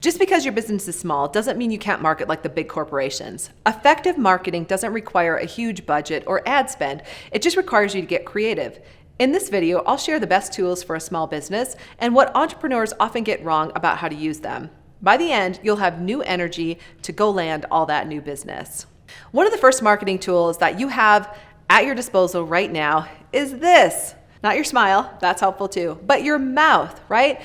Just because your business is small doesn't mean you can't market like the big corporations. Effective marketing doesn't require a huge budget or ad spend. It just requires you to get creative. In this video, I'll share the best tools for a small business and what entrepreneurs often get wrong about how to use them. By the end, you'll have new energy to go land all that new business. One of the first marketing tools that you have at your disposal right now is this. Not your smile, that's helpful too, but your mouth, right?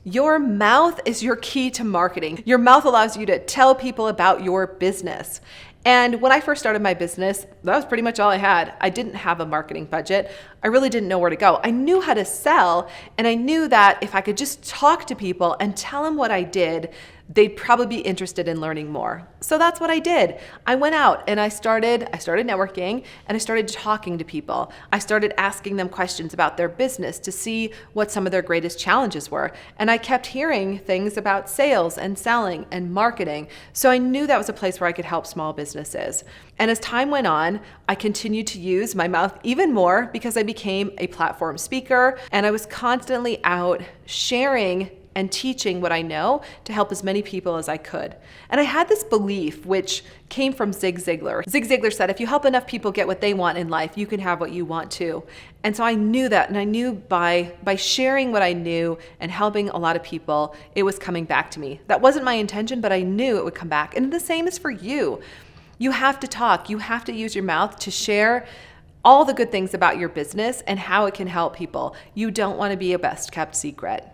Your mouth is your key to marketing. Your mouth allows you to tell people about your business. And when I first started my business, that was pretty much all I had. I didn't have a marketing budget. I really didn't know where to go. I knew how to sell, and I knew that if I could just talk to people and tell them what I did, they'd probably be interested in learning more. So that's what I did. I went out and I started networking, and I started talking to people. I started asking them questions about their business to see what some of their greatest challenges were. And I kept hearing things about sales and selling and marketing. So I knew that was a place where I could help small businesses. And as time went on, I continued to use my mouth even more because I became a platform speaker, and I was constantly out sharing and teaching what I know to help as many people as I could. And I had this belief, which came from Zig Ziglar. Zig Ziglar said, if you help enough people get what they want in life, you can have what you want too. And so I knew that, and I knew by sharing what I knew and helping a lot of people, it was coming back to me. That wasn't my intention, but I knew it would come back. And the same is for you. You have to talk. You have to use your mouth to share all the good things about your business and how it can help people. You don't want to be a best kept secret.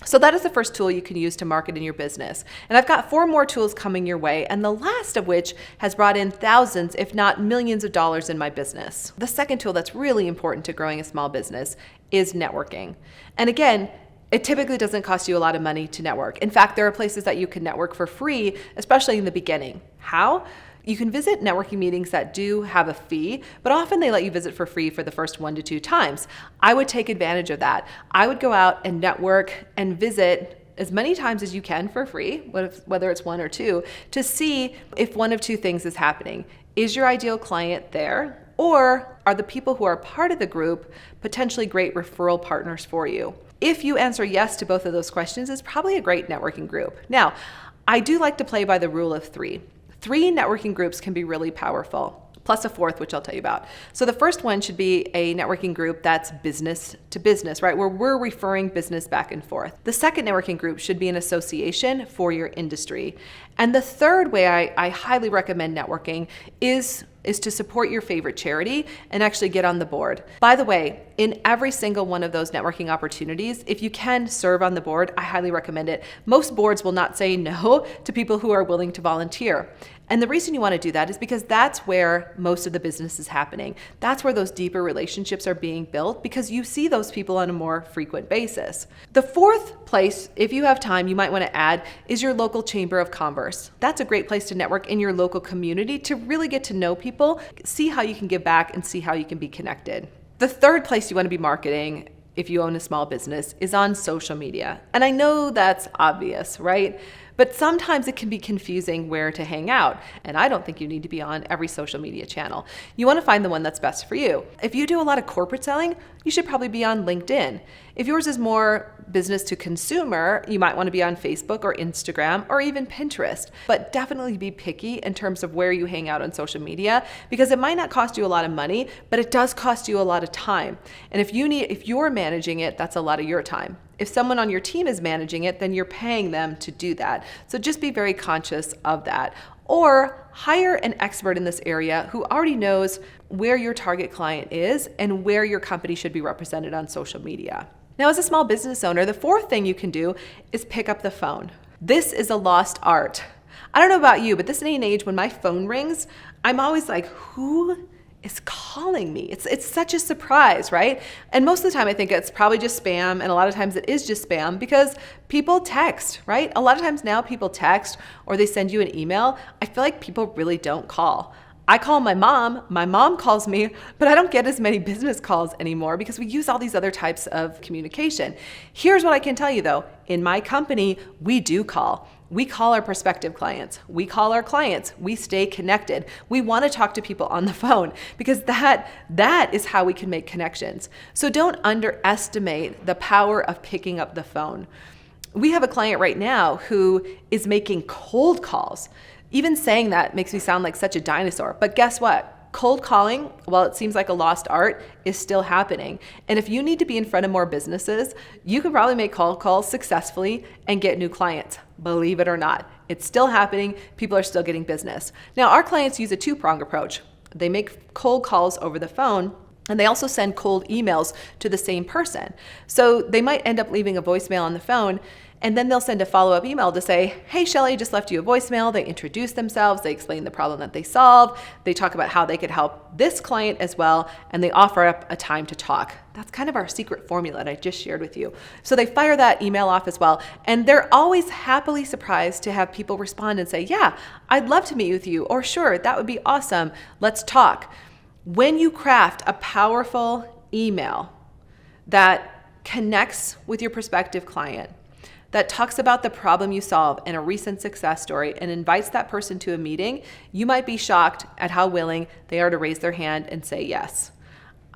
So that is the first tool you can use to market in your business. And I've got 4 more tools coming your way, and the last of which has brought in thousands, if not millions of dollars in my business. The second tool that's really important to growing a small business is networking. And again, it typically doesn't cost you a lot of money to network. In fact, there are places that you can network for free, especially in the beginning. How? You can visit networking meetings that do have a fee, but often they let you visit for free for the first 1 to 2 times. I would take advantage of that. I would go out and network and visit as many times as you can for free, whether it's 1 or 2, to see if one of 2 things is happening. Is your ideal client there? Or are the people who are part of the group potentially great referral partners for you? If you answer yes to both of those questions, it's probably a great networking group. Now, I do like to play by the rule of 3. 3 networking groups can be really powerful, plus a 4th, which I'll tell you about. So the first one should be a networking group that's business to business, right? Where we're referring business back and forth. The second networking group should be an association for your industry. And the third way I highly recommend networking is to support your favorite charity and actually get on the board. By the way, in every single one of those networking opportunities, if you can serve on the board, I highly recommend it. Most boards will not say no to people who are willing to volunteer. And the reason you want to do that is because that's where most of the business is happening. That's where those deeper relationships are being built because you see those people on a more frequent basis. The 4th place, if you have time, you might want to add is your local chamber of commerce. That's a great place to network in your local community to really get to know people, see how you can give back, and see how you can be connected. The 3rd place you want to be marketing if you own a small business is on social media. And I know that's obvious, right? But sometimes it can be confusing where to hang out. And I don't think you need to be on every social media channel. You want to find the one that's best for you. If you do a lot of corporate selling, you should probably be on LinkedIn. If yours is more business to consumer, you might want to be on Facebook or Instagram or even Pinterest. But definitely be picky in terms of where you hang out on social media because it might not cost you a lot of money, but it does cost you a lot of time. And if you're managing it, that's a lot of your time. If someone on your team is managing it, then you're paying them to do that. So just be very conscious of that. Or hire an expert in this area who already knows where your target client is and where your company should be represented on social media. Now, as a small business owner, the 4th thing you can do is pick up the phone. This is a lost art. I don't know about you, but this day and age, when my phone rings, I'm always like, who is calling me? It's such a surprise, right? And most of the time I think it's probably just spam, and a lot of times it is just spam because people text, right? A lot of times now people text or they send you an email. I feel like people really don't call. I call my mom calls me, but I don't get as many business calls anymore because we use all these other types of communication. Here's what I can tell you though. In my company, we do call. We call our prospective clients. We call our clients. We stay connected. We want to talk to people on the phone because that is how we can make connections. So don't underestimate the power of picking up the phone. We have a client right now who is making cold calls. Even saying that makes me sound like such a dinosaur. But guess what? Cold calling, while it seems like a lost art, is still happening. And if you need to be in front of more businesses, you can probably make cold calls successfully and get new clients. Believe it or not, it's still happening. People are still getting business. Now, our clients use a two-pronged approach. They make cold calls over the phone, and they also send cold emails to the same person. So they might end up leaving a voicemail on the phone, and then they'll send a follow-up email to say, hey, Shelly, just left you a voicemail. They introduce themselves, they explain the problem that they solved, they talk about how they could help this client as well, and they offer up a time to talk. That's kind of our secret formula that I just shared with you. So they fire that email off as well, and they're always happily surprised to have people respond and say, yeah, I'd love to meet with you, or sure, that would be awesome, let's talk. When you craft a powerful email that connects with your prospective client, that talks about the problem you solve and a recent success story and invites that person to a meeting, you might be shocked at how willing they are to raise their hand and say yes.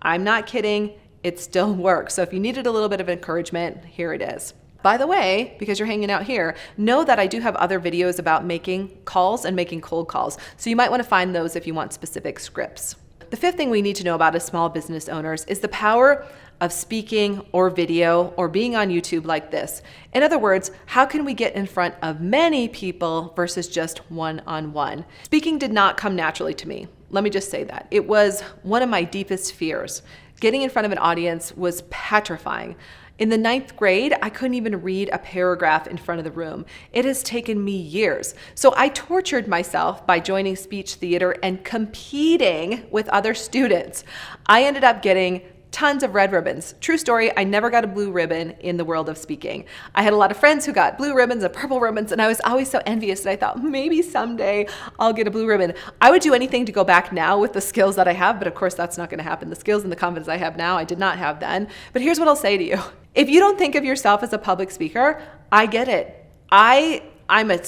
I'm not kidding, it still works. So if you needed a little bit of encouragement, here it is. By the way, because you're hanging out here, know that I do have other videos about making calls and making cold calls. So you might want to find those if you want specific scripts. The fifth thing we need to know about as small business owners is the power of speaking or video or being on YouTube like this. In other words, how can we get in front of many people versus just one-on-one? Speaking did not come naturally to me. Let me just say that. It was one of my deepest fears. Getting in front of an audience was petrifying. In the 9th grade, I couldn't even read a paragraph in front of the room. It has taken me years. So I tortured myself by joining speech theater and competing with other students. I ended up getting tons of red ribbons. True story, I never got a blue ribbon in the world of speaking. I had a lot of friends who got blue ribbons and purple ribbons, and I was always so envious that I thought maybe someday I'll get a blue ribbon. I would do anything to go back now with the skills that I have, but of course that's not going to happen. The skills and the confidence I have now, I did not have then. But here's what I'll say to you. If you don't think of yourself as a public speaker, I get it. I'm a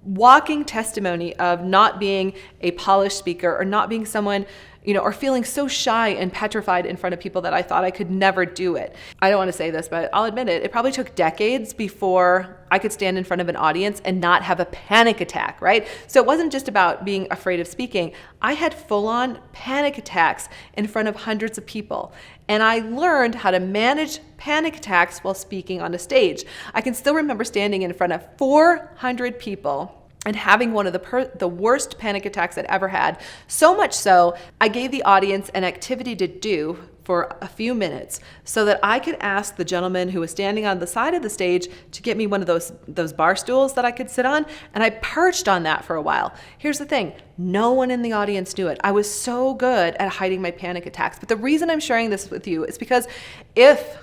walking testimony of not being a polished speaker or not being someone, or feeling so shy and petrified in front of people that I thought I could never do it. I don't want to say this, but I'll admit it. It probably took decades before I could stand in front of an audience and not have a panic attack, right? So it wasn't just about being afraid of speaking. I had full-on panic attacks in front of hundreds of people. And I learned how to manage panic attacks while speaking on a stage. I can still remember standing in front of 400 people and having one of the worst panic attacks I'd ever had. So much so, I gave the audience an activity to do for a few minutes so that I could ask the gentleman who was standing on the side of the stage to get me one of those bar stools that I could sit on, and I perched on that for a while. Here's the thing, no one in the audience knew it. I was so good at hiding my panic attacks. But the reason I'm sharing this with you is because if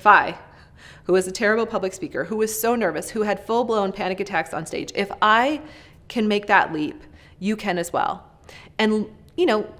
I, who was a terrible public speaker, who was so nervous, who had full-blown panic attacks on stage, if I can make that leap, you can as well. And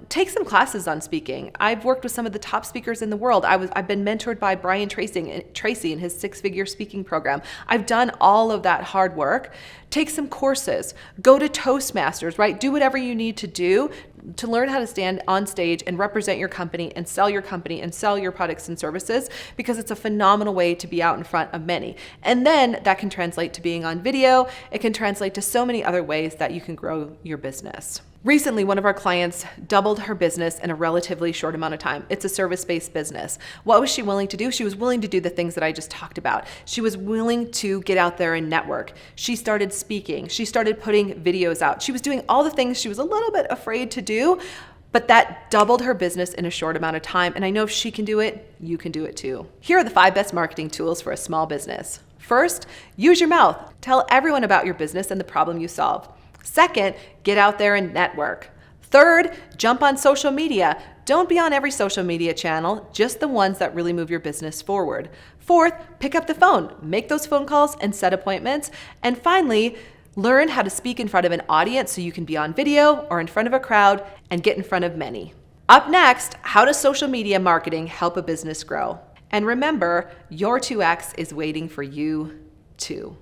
take some classes on speaking. I've worked with some of the top speakers in the world. I've been mentored by Brian Tracy in his 6-figure speaking program. I've done all of that hard work. Take some courses, go to Toastmasters, right? Do whatever you need to do to learn how to stand on stage and represent your company and sell your products and services, because it's a phenomenal way to be out in front of many. And then that can translate to being on video. It can translate to so many other ways that you can grow your business. Recently, one of our clients doubled her business in a relatively short amount of time. It's a service-based business. What was she willing to do? She was willing to do the things that I just talked about. She was willing to get out there and network. She started speaking. She started putting videos out. She was doing all the things she was a little bit afraid to do, but that doubled her business in a short amount of time. And I know if she can do it, you can do it too. Here are the 5 best marketing tools for a small business. First, use your mouth. Tell everyone about your business and the problem you solve. Second, get out there and network. Third, jump on social media. Don't be on every social media channel, just the ones that really move your business forward. Fourth, pick up the phone, make those phone calls and set appointments. And finally, learn how to speak in front of an audience so you can be on video or in front of a crowd and get in front of many. Up next, how does social media marketing help a business grow? And remember, your 2X is waiting for you too.